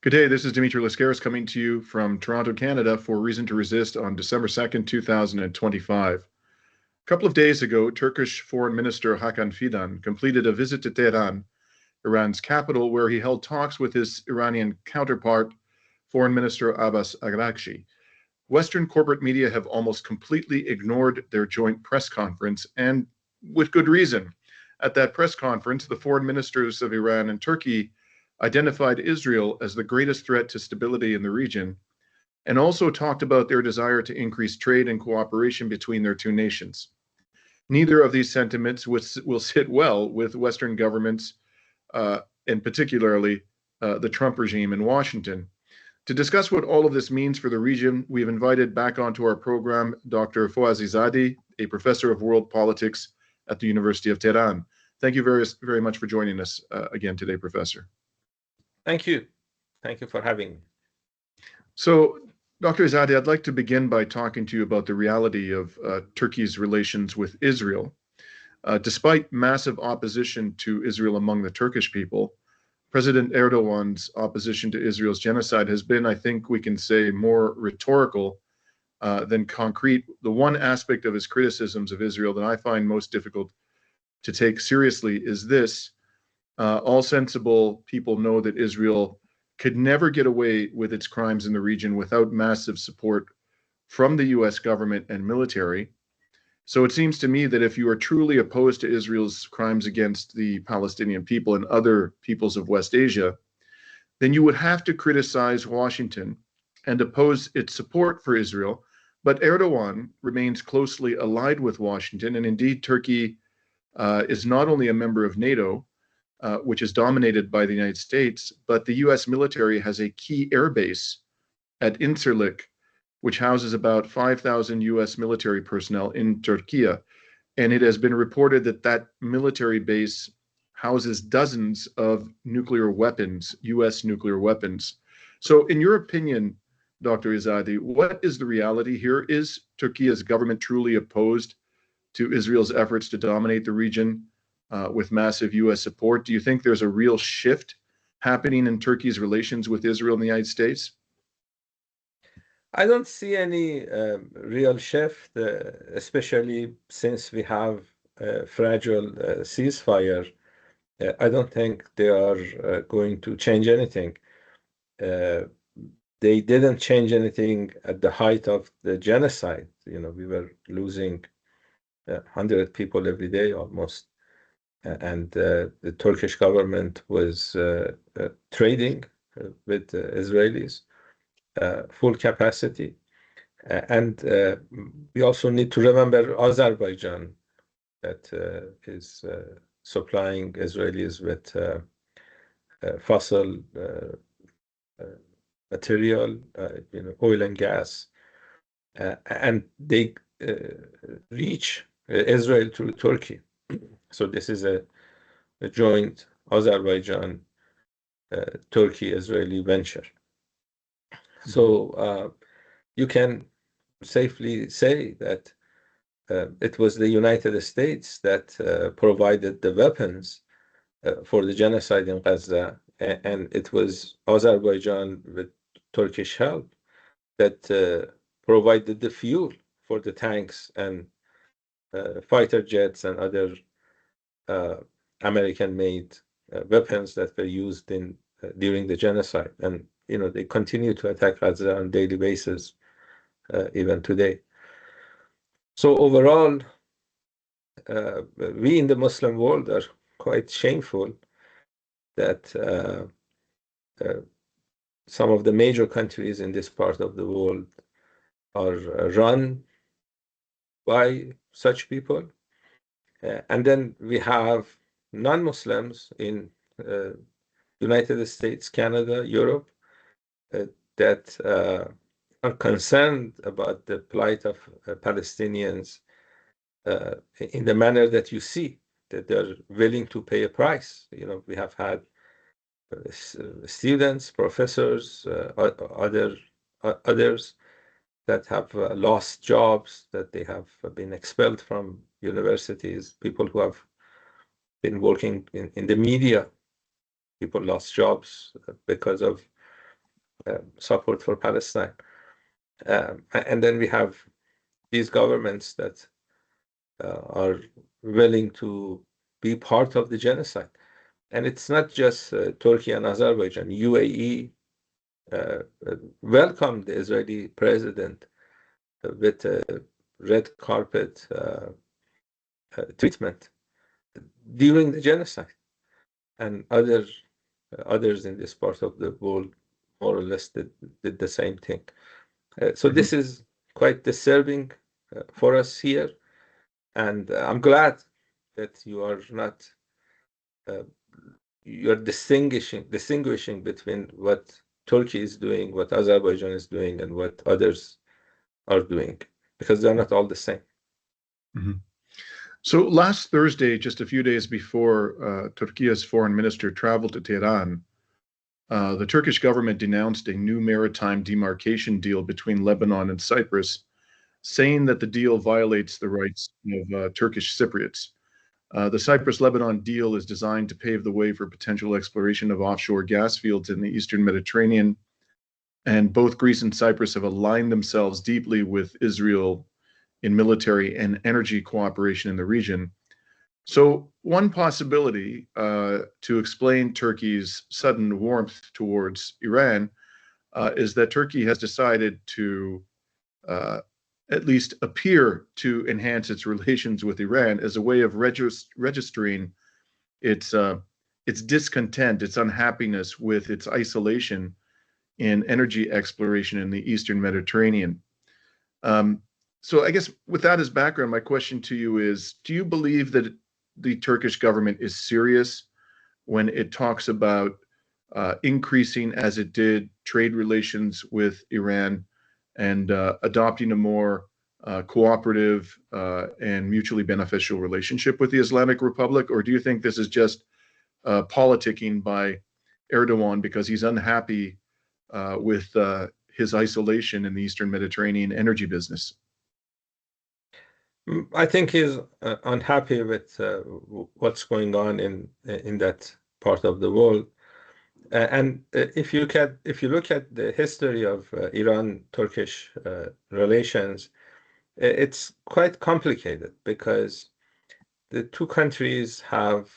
Good day, this is Dimitri Lascaris coming to you from Toronto, Canada for Reason to Resist on December 2nd, 2025. A couple of days ago, Turkish Foreign Minister Hakan Fidan completed a visit to Tehran, Iran's capital, where he held talks with his Iranian counterpart, Foreign Minister Abbas Araghchi. Western corporate media have almost completely ignored their joint press conference, and with good reason. At that press conference, the foreign ministers of Iran and Turkey identified Israel as the greatest threat to stability in the region, and also talked about their desire to increase trade and cooperation between their two nations. Neither of these sentiments will sit well with Western governments, and particularly the Trump regime in Washington. To discuss what all of this means for the region, we've invited back onto our program Dr. Foad Izadi, a professor of world politics at the University of Tehran. Thank you very much for joining us again today, Professor. Thank you. Thank you for having me. So, Dr. Izadi, I'd like to begin by talking to you about the reality of Turkey's relations with Israel. Despite massive opposition to Israel among the Turkish people, President Erdogan's opposition to Israel's genocide has been, I think we can say, more rhetorical than concrete. The one aspect of his criticisms of Israel that I find most difficult to take seriously is this. All sensible people know that Israel could never get away with its crimes in the region without massive support from the US government and military. So it seems to me that if you are truly opposed to Israel's crimes against the Palestinian people and other peoples of West Asia, then you would have to criticize Washington and oppose its support for Israel. But Erdogan remains closely allied with Washington, and indeed Turkey is not only a member of NATO, which is dominated by the United States, but the US military has a key air base at Incirlik, which houses about 5,000 US military personnel in Turkey. And it has been reported that that military base houses dozens of nuclear weapons, US nuclear weapons. So in your opinion, Dr. Izadi, what is the reality here? Is Turkey's government truly opposed to Israel's efforts to dominate the region with massive US support? Do you think there's a real shift happening in Turkey's relations with Israel and the United States? I don't see any real shift, especially since we have a fragile ceasefire. I don't think they are going to change anything. They didn't change anything at the height of the genocide. You know, we were losing 100 people every day almost. And the Turkish government was trading with Israelis, full capacity. And we also need to remember Azerbaijan that is supplying Israelis with fossil material, oil and gas. And they reach Israel through Turkey. So this is a joint Azerbaijan, Turkey-Israeli venture. So you can safely say that it was the United States that provided the weapons for the genocide in Gaza, and it was Azerbaijan with Turkish help that provided the fuel for the tanks and fighter jets and other American-made weapons that were used during the genocide. And they continue to attack Gaza on a daily basis, even today. So overall, we in the Muslim world are quite shameful that some of the major countries in this part of the world are run by such people. And then we have non-Muslims in United States, Canada, Europe, that are concerned about the plight of Palestinians in the manner that you see, that they're willing to pay a price. We have had students, professors, others that have lost jobs, that they have been expelled from universities, people who have been working in the media, people lost jobs because of support for Palestine. And then we have these governments that are willing to be part of the genocide. And it's not just Turkey and Azerbaijan. UAE welcomed the Israeli president with a red carpet treatment during the genocide. And others in this part of the world more or less did the same thing. So this is quite disturbing for us here. And I'm glad that you are not you're distinguishing between what Turkey is doing, what Azerbaijan is doing, and what others are doing, because they're not all the same. Mm-hmm. So last Thursday, just a few days before Turkey's foreign minister traveled to Tehran, the Turkish government denounced a new maritime demarcation deal between Lebanon and Cyprus, saying that the deal violates the rights of Turkish Cypriots. The Cyprus-Lebanon deal is designed to pave the way for potential exploration of offshore gas fields in the Eastern Mediterranean, and both Greece and Cyprus have aligned themselves deeply with Israel in military and energy cooperation in the region. So one possibility to explain Turkey's sudden warmth towards Iran is that Turkey has decided to at least appear to enhance its relations with Iran as a way of registering its discontent, its unhappiness with its isolation in energy exploration in the Eastern Mediterranean. So I guess with that as background, my question to you is, do you believe that the Turkish government is serious when it talks about increasing, as it did, trade relations with Iran and adopting a more cooperative and mutually beneficial relationship with the Islamic Republic? Or do you think this is just politicking by Erdogan because he's unhappy with his isolation in the Eastern Mediterranean energy business? I think he's unhappy with what's going on in that part of the world. And if you look at the history of Iran-Turkish relations, it's quite complicated because the two countries have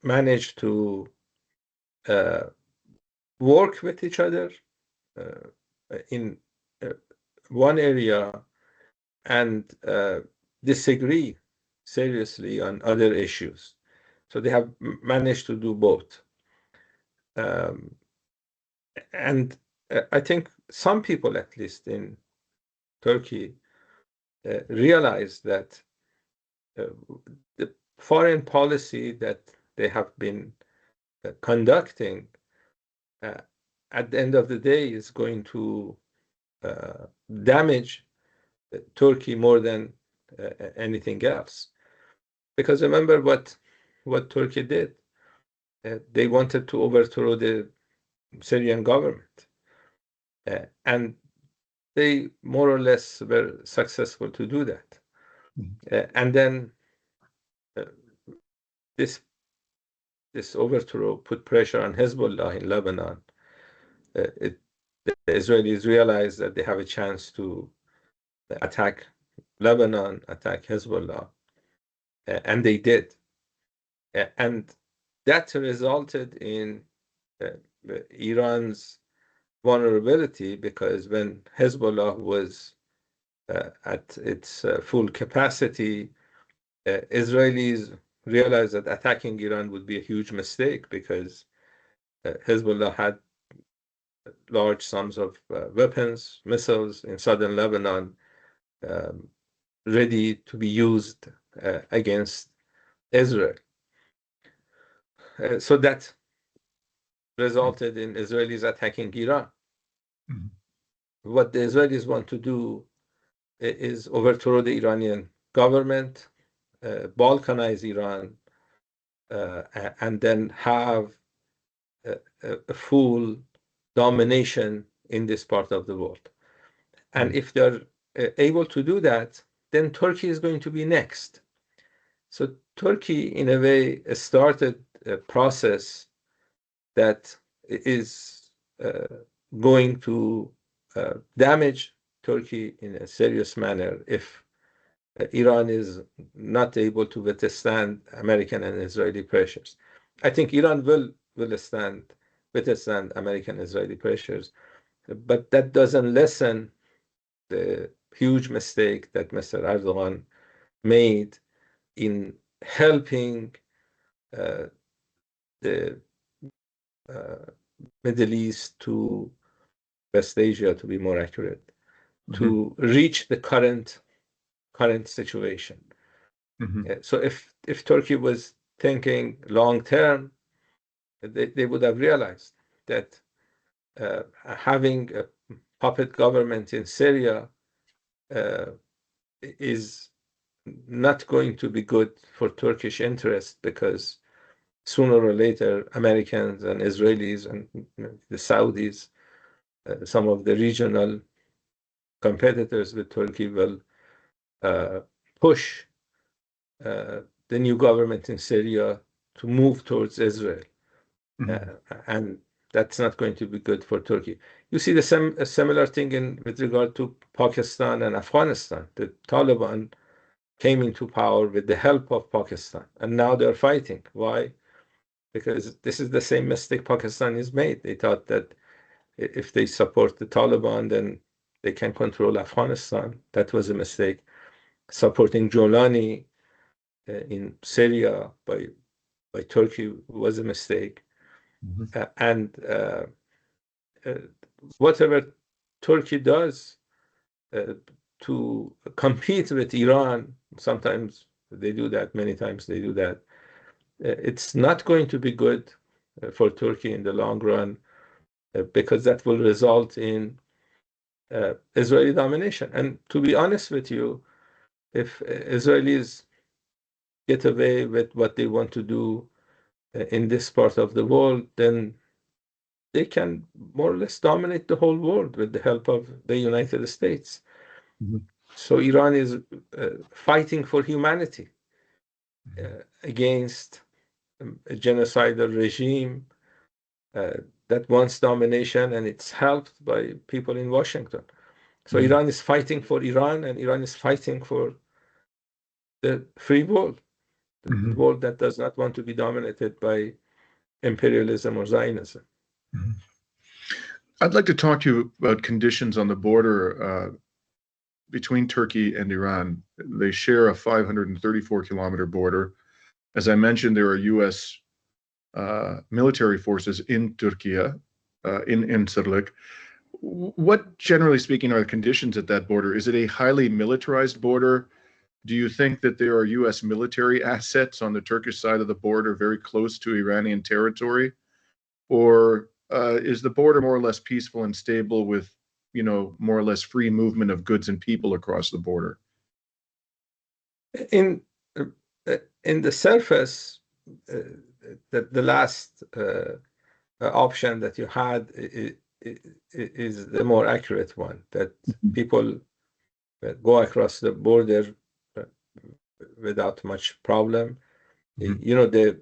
managed to work with each other in one area and disagree seriously on other issues. So they have managed to do both. And I think some people, at least in Turkey, realize that the foreign policy that they have been conducting at the end of the day is going to damage Turkey more than anything else. Because remember what Turkey did. They wanted to overthrow the Syrian government. And they more or less were successful to do that. And then this overthrow put pressure on Hezbollah in Lebanon. The Israelis realized that they have a chance to attack Lebanon, attack Hezbollah, and they did. And that resulted in Iran's vulnerability, because when Hezbollah was at its full capacity, Israelis realized that attacking Iran would be a huge mistake, because Hezbollah had large sums of weapons, missiles in southern Lebanon, ready to be used against Israel. So that resulted in Israelis attacking Iran. Mm-hmm. What the Israelis want to do is overthrow the Iranian government, balkanize Iran, and then have a full domination in this part of the world. And if they're able to do that, then Turkey is going to be next. So Turkey, in a way, started a process that is going to damage Turkey in a serious manner if Iran is not able to withstand American and Israeli pressures. I think Iran will withstand American and Israeli pressures, but that doesn't lessen the huge mistake that Mr. Erdogan made in helping the Middle East to West Asia, to be more accurate, to reach the current situation. So if Turkey was thinking long term, they would have realized that having a puppet government in Syria is not going to be good for Turkish interests, because sooner or later Americans and Israelis and the Saudis, some of the regional competitors with Turkey, will push the new government in Syria to move towards Israel. And that's not going to be good for Turkey. You see a similar thing with regard to Pakistan and Afghanistan. The Taliban came into power with the help of Pakistan, and now they're fighting. Why? Because this is the same mistake Pakistan has made. They thought that if they support the Taliban, then they can control Afghanistan. That was a mistake. Supporting Jolani in Syria by Turkey was a mistake. And whatever Turkey does to compete with Iran, sometimes they do that, many times they do that, it's not going to be good for Turkey in the long run, because that will result in Israeli domination. And to be honest with you, if Israelis get away with what they want to do in this part of the world, then they can more or less dominate the whole world with the help of the United States. So Iran is fighting for humanity against a genocidal regime that wants domination, and it's helped by people in Washington. So Iran is fighting for Iran, and Iran is fighting for the free world, the world that does not want to be dominated by imperialism or Zionism. I'd like to talk to you about conditions on the border between Turkey and Iran. They share a 534-kilometer border. As I mentioned, there are U.S. Military forces in Turkey, in Incirlik. What, generally speaking, are the conditions at that border? Is it a highly militarized border? Do you think that there are U.S. military assets on the Turkish side of the border very close to Iranian territory? Or is the border more or less peaceful and stable with, more or less free movement of goods and people across the border? In the surface, the last option that you had is the more accurate one, that people go across the border without much problem. The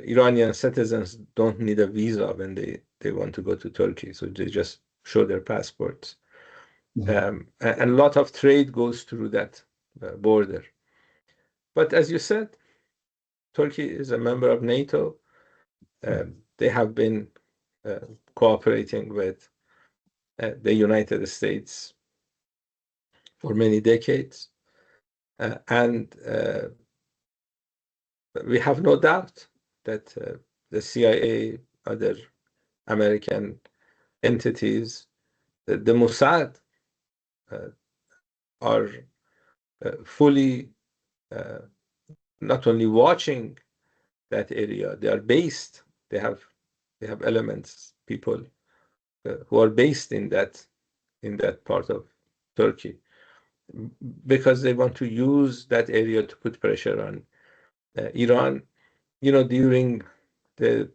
Iranian citizens don't need a visa when they want to go to Turkey, so they just show their passports. And a lot of trade goes through that border. But as you said, Turkey is a member of NATO. They have been cooperating with the United States for many decades. And we have no doubt that the CIA, other American entities, the Mossad, are fully not only watching that area, they are based. They have elements, people who are based in that part of Turkey, because they want to use that area to put pressure on Iran. During the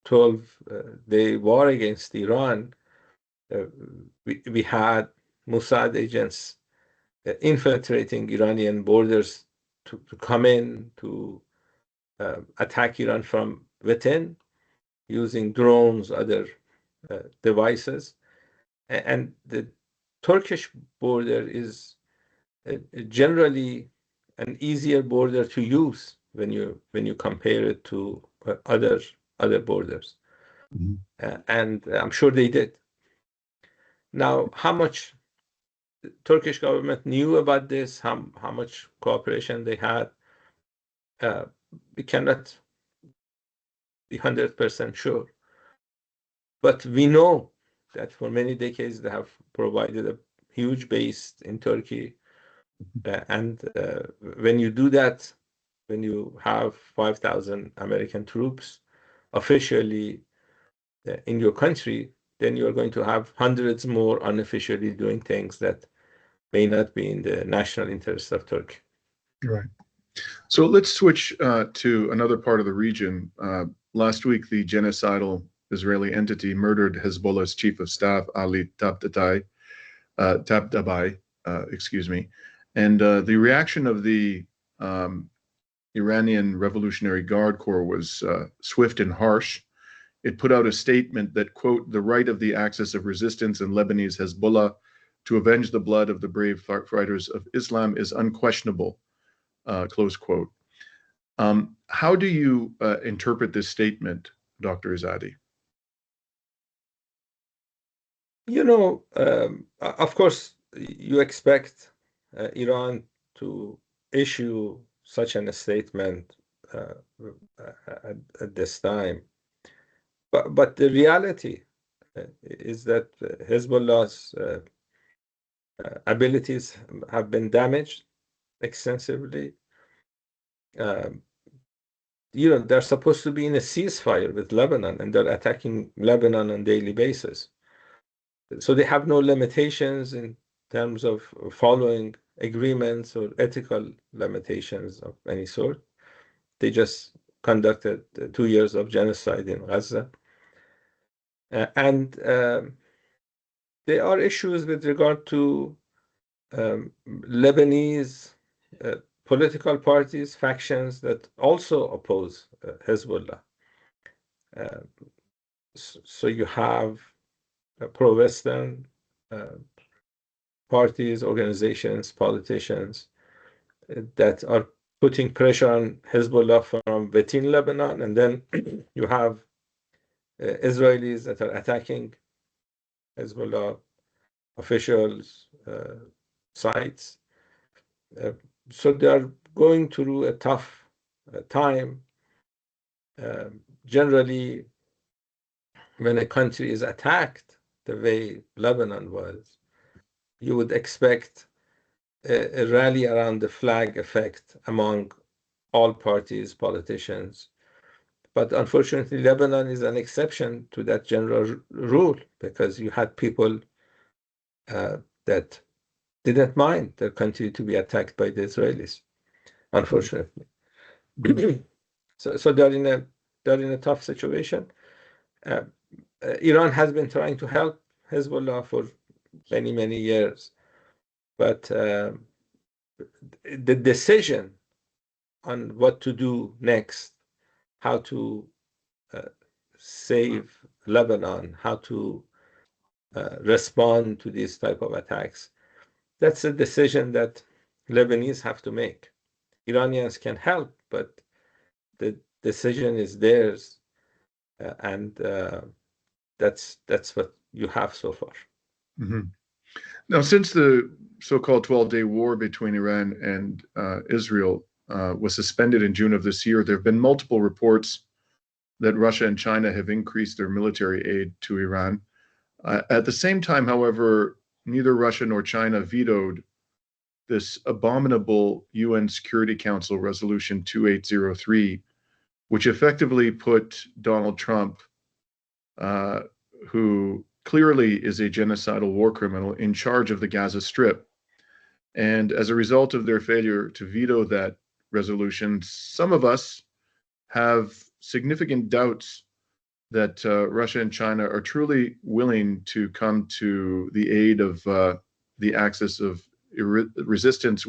12-day war against Iran, we had Mossad agents infiltrating Iranian borders to come in to attack Iran from within, using drones, other devices. And the Turkish border is generally an easier border to use when you compare it to other borders. And I'm sure they did. Now, how much the Turkish government knew about this, how much cooperation they had, we cannot be 100% sure. But we know that for many decades they have provided a huge base in Turkey. And when you do that, when you have 5,000 American troops officially in your country, then you're going to have hundreds more unofficially doing things that may not be in the national interest of Turkey. Right. So let's switch to another part of the region. Last week, the genocidal Israeli entity murdered Hezbollah's chief of staff, Ali Tabtabai, and the reaction of the Iranian Revolutionary Guard Corps was swift and harsh. It put out a statement that, quote, the right of the axis of resistance in Lebanese Hezbollah to avenge the blood of the brave fighters of Islam is unquestionable, close quote. How do you interpret this statement, Dr. Izadi? Of course, you expect Iran to issue such a statement at this time. But the reality is that Hezbollah's abilities have been damaged extensively. They're supposed to be in a ceasefire with Lebanon, and they're attacking Lebanon on a daily basis. So they have no limitations in terms of following agreements or ethical limitations of any sort. They just conducted 2 years of genocide in Gaza. And there are issues with regard to Lebanese political parties, factions that also oppose Hezbollah. So you have pro-Western parties, organizations, politicians that are putting pressure on Hezbollah from within Lebanon, and then you have Israelis that are attacking Hezbollah officials, sites. So they are going through a tough time. Generally, when a country is attacked the way Lebanon was, you would expect a rally around the flag effect among all parties, politicians. But unfortunately, Lebanon is an exception to that general rule, because you had people that didn't mind their country to be attacked by the Israelis, unfortunately. So they're in a tough situation. Iran has been trying to help Hezbollah for many, many years, but the decision on what to do next, how to save Lebanon, how to respond to these type of attacks, that's a decision that Lebanese have to make. Iranians can help, but the decision is theirs, and that's what you have so far. Mm-hmm. Now, since the so-called 12-day war between Iran and Israel was suspended in June of this year, there have been multiple reports that Russia and China have increased their military aid to Iran. At the same time, however, neither Russia nor China vetoed this abominable UN Security Council Resolution 2803, which effectively put Donald Trump, who clearly is a genocidal war criminal, in charge of the Gaza Strip. And as a result of their failure to veto that resolution, some of us have significant doubts that Russia and China are truly willing to come to the aid of the axis of resistance,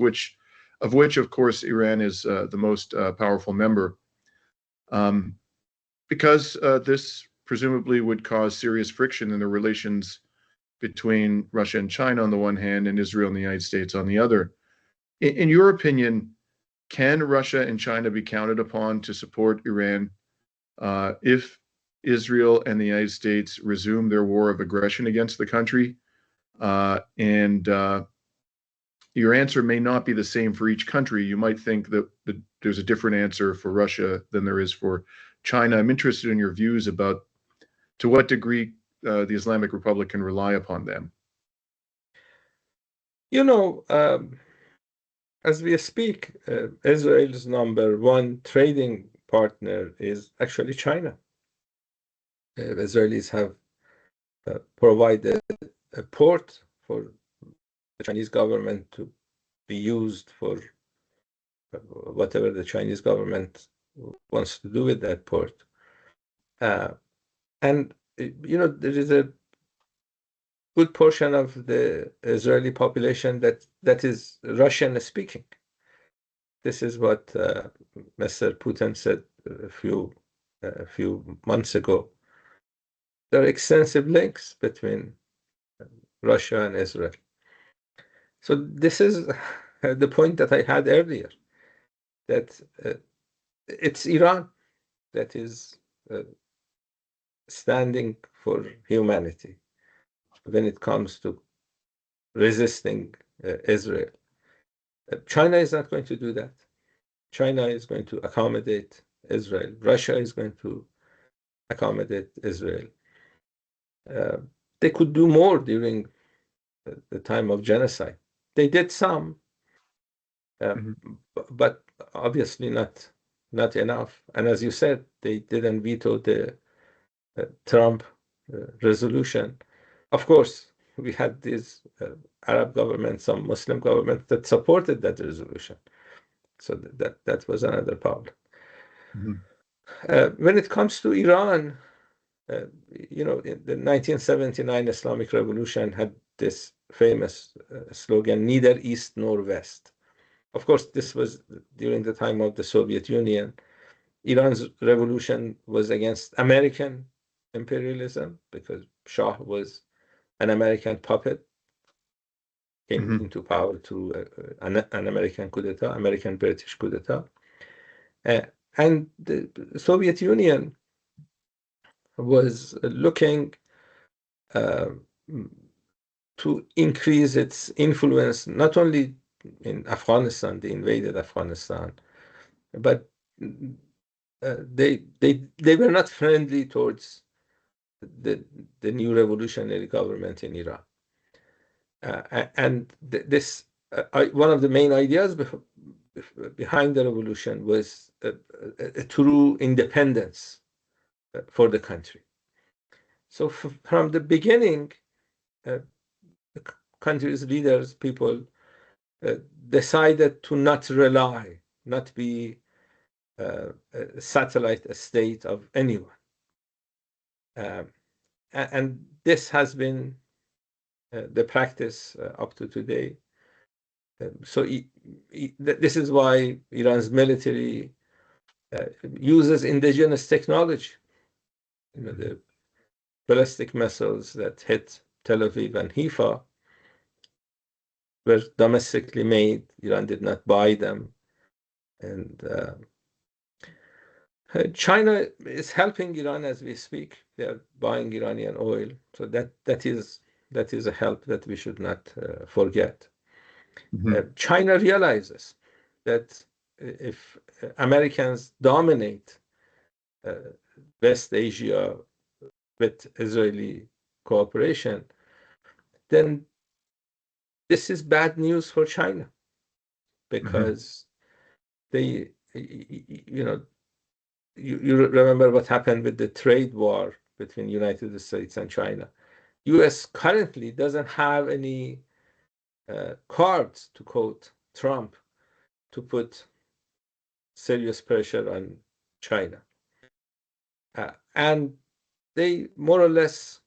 of which, of course, Iran is the most powerful member. Because this presumably would cause serious friction in the relations between Russia and China on the one hand, and Israel and the United States on the other. In your opinion, can Russia and China be counted upon to support Iran if Israel and the United States resume their war of aggression against the country? And your answer may not be the same for each country. You might think that there's a different answer for Russia than there is for China. I'm interested in your views about to what degree the Islamic Republic can rely upon them. You know, as we speak, Israel's number one trading partner is actually China. Israelis have provided a port for the Chinese government to be used for whatever the Chinese government wants to do with that port. And, you know, there is a good portion of the Israeli population that is Russian speaking. This is what Mr. Putin said a few months ago. There are extensive links between Russia and Israel. So this is the point that I had earlier, that it's Iran that is standing for humanity when it comes to resisting Israel. China is not going to do that. China is going to accommodate Israel. Russia is going to accommodate Israel. They could do more during the time of genocide. They did some, but obviously not enough. And as you said, they didn't veto the Trump resolution. Of course, we had these Arab governments, some Muslim governments that supported that resolution. So that was another problem. When it comes to Iran, you know, the 1979 Islamic Revolution had this famous slogan, neither East nor West. Of course, this was during the time of the Soviet Union. Iran's revolution was against American imperialism because Shah was an American puppet, came into power through an American coup d'etat, American-British coup d'etat. And the Soviet Union was looking to increase its influence, not only in Afghanistan, the invaded Afghanistan, but they were not friendly towards the new revolutionary government in Iran. And this, one of the main ideas behind the revolution was a true independence for the country. So from the beginning, the country's leaders, people decided to not rely, not be a satellite state of anyone. And this has been the practice up to today. So this is why Iran's military uses indigenous technology. You know, the ballistic missiles that hit Tel Aviv and Haifa were domestically made. Iran did not buy them. And China is helping Iran as we speak. They are buying Iranian oil. So that is a help that we should not forget. China realizes that if Americans dominate West Asia with Israeli cooperation, then this is bad news for China, because they, you know, you remember what happened with the trade war between United States and China. U.S. currently doesn't have any cards, to quote Trump, to put serious pressure on China. And they more or less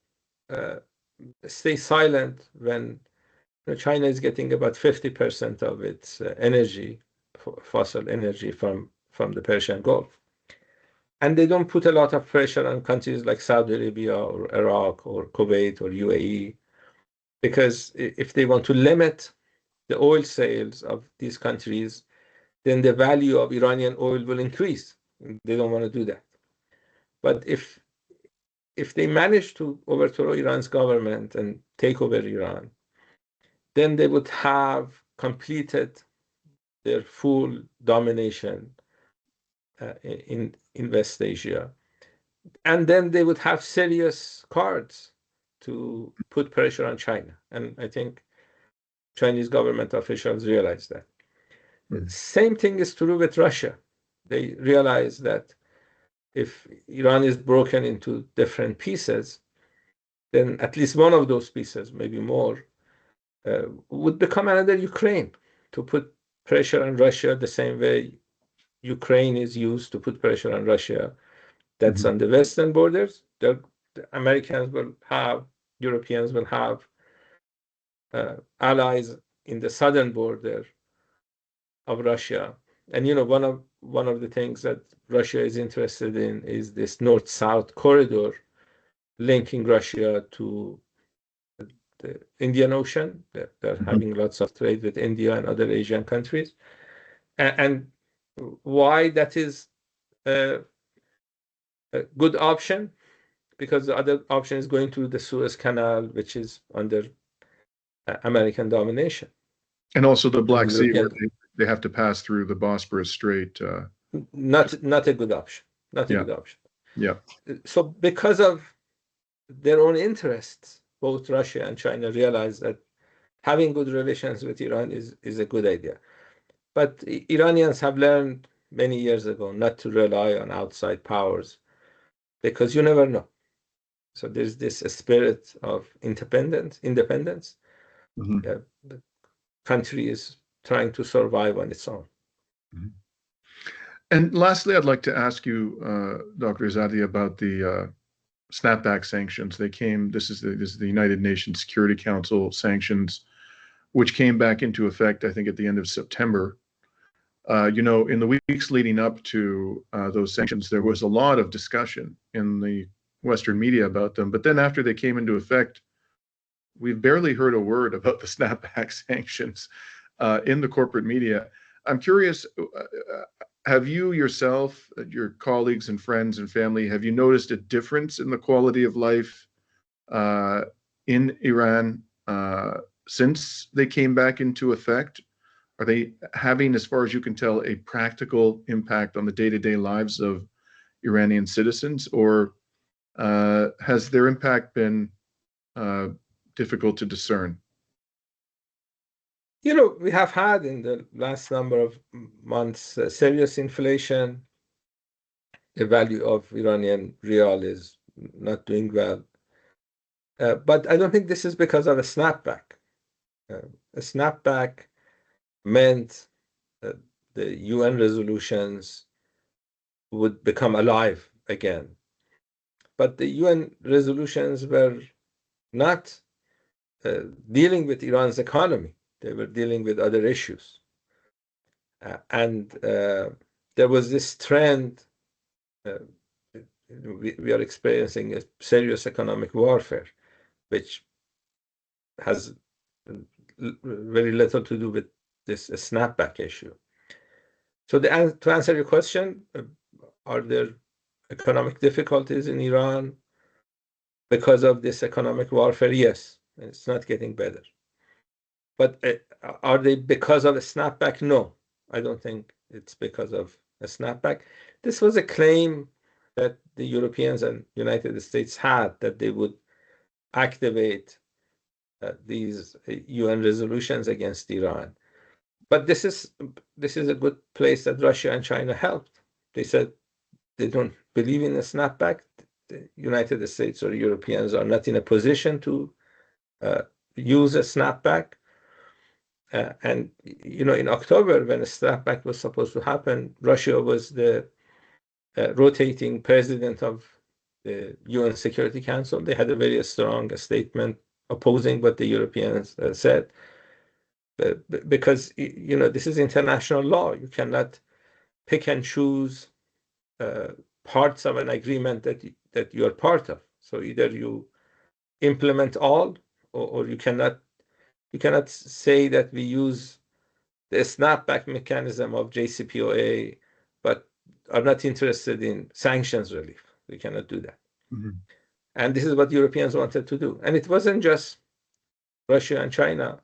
stay silent when China is getting about 50% of its energy, fossil energy, from the Persian Gulf. And they don't put a lot of pressure on countries like Saudi Arabia or Iraq or Kuwait or UAE, because if they want to limit the oil sales of these countries, then the value of Iranian oil will increase. They don't want to do that. But if they manage to overthrow Iran's government and take over Iran, then they would have completed their full domination in West Asia. And then they would have serious cards to put pressure on China. And I think Chinese government officials realize that. Mm. Same thing is true with Russia. They realize that if Iran is broken into different pieces, then at least one of those pieces, maybe more, would become another Ukraine, to put pressure on Russia the same way Ukraine is used to put pressure on Russia. That's Mhm. on the western borders. The Americans will have, Europeans will have allies in the southern border of Russia. And one of the things that Russia is interested in is this north-south corridor linking Russia to the Indian Ocean. They're Mhm. having lots of trade with India and other Asian countries. And why that is a good option? Because the other option is going through the Suez Canal, which is under American domination. And also the And Black the Sea, where European, they have to pass through the Bosporus Strait. not a good option. Not a Yeah, good option. yeah. So because of their own interests, both Russia and China realize that having good relations with Iran is a good idea. But Iranians have learned many years ago not to rely on outside powers, because you never know. So there's this spirit of independence. Mhm. The country is trying to survive on its own. Mhm. And lastly, I'd like to ask you, Dr. Izadi, about the snapback sanctions. This is the United Nations Security Council sanctions, which came back into effect, I think, at the end of September. In the weeks leading up to those sanctions, there was a lot of discussion in the Western media about them. But then after they came into effect, we've barely heard a word about the snapback sanctions in the corporate media. I'm curious, have you yourself, your colleagues and friends and family, have you noticed a difference in the quality of life in Iran since they came back into effect? Are they having, as far as you can tell, a practical impact on the day-to-day lives of Iranian citizens, or has their impact been difficult to discern? We have had in the last number of months serious inflation. The value of Iranian rial is not doing well. But I don't think this is because of a snapback. A snapback meant that the UN resolutions would become alive again. But the UN resolutions were not dealing with Iran's economy. They were dealing with other issues. And there was this trend. We are experiencing a serious economic warfare, which has very little to do with this snapback issue. So to answer your question, are there economic difficulties in Iran because of this economic warfare? Yes, it's not getting better. But are they because of a snapback? No, I don't think it's because of a snapback. This was a claim that the Europeans and United States had, that they would activate these UN resolutions against Iran. But this is a good place that Russia and China helped. They said they don't believe in a snapback. The United States or Europeans are not in a position to use a snapback. And in October, when a snapback was supposed to happen, Russia was the rotating president of the UN Security Council. They had a very strong statement opposing what the Europeans said, because this is international law. You cannot pick and choose parts of an agreement that you are part of. So either you implement all, or you cannot say that we use the snapback mechanism of JCPOA, but are not interested in sanctions relief. We cannot do that. Mhm. And this is what Europeans wanted to do. And it wasn't just Russia and China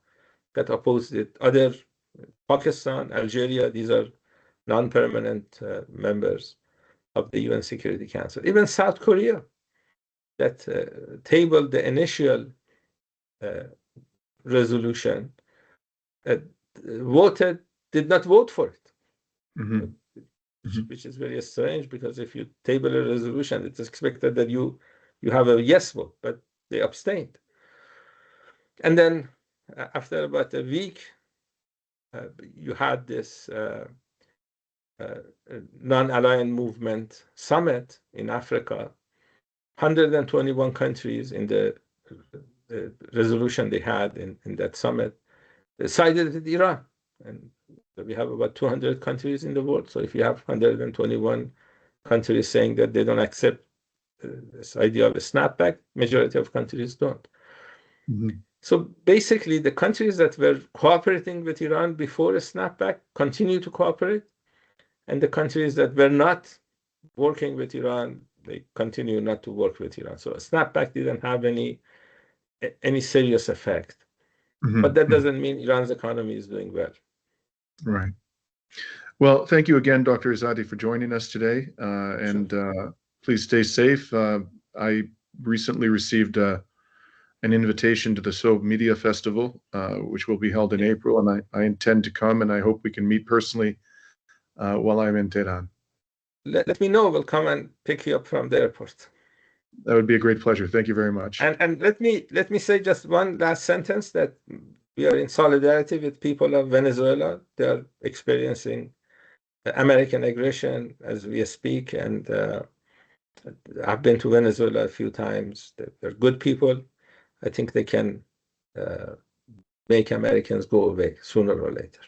that opposed it. Other, Pakistan, Algeria, these are non-permanent members of the UN Security Council. Even South Korea, that tabled the initial resolution, did not vote for it. Mhm. Which is very strange, because if you table a resolution, it's expected that you have a yes vote, but they abstained. And then after about a week, you had this non-aligned movement summit in Africa. 121 countries in the resolution they had in that summit sided with Iran. And we have about 200 countries in the world. So if you have 121 countries saying that they don't accept this idea of a snapback, majority of countries don't. Mhm. So basically, the countries that were cooperating with Iran before a snapback continue to cooperate, and the countries that were not working with Iran, they continue not to work with Iran. So a snapback didn't have any serious effect. Mhm. But that doesn't mean Iran's economy is doing well. Right. Well, thank you again, Dr. Izadi, for joining us today. And please stay safe. I recently received an invitation to the Sobe Media Festival, which will be held in April, and I intend to come, and I hope we can meet personally while I'm in Tehran. Let me know. We'll come and pick you up from the airport. That would be a great pleasure. Thank you very much. And let me say just one last sentence, that we are in solidarity with people of Venezuela. They are experiencing American aggression as we speak, and I've been to Venezuela a few times. They're good people. I think they can make Americans go away sooner or later.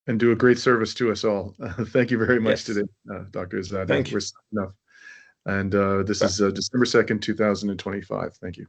And do a great service to us all. Thank you very much Yes. today, Dr. Izadi. Thank you. We're signing off. And this is December 2nd, 2025. Thank you.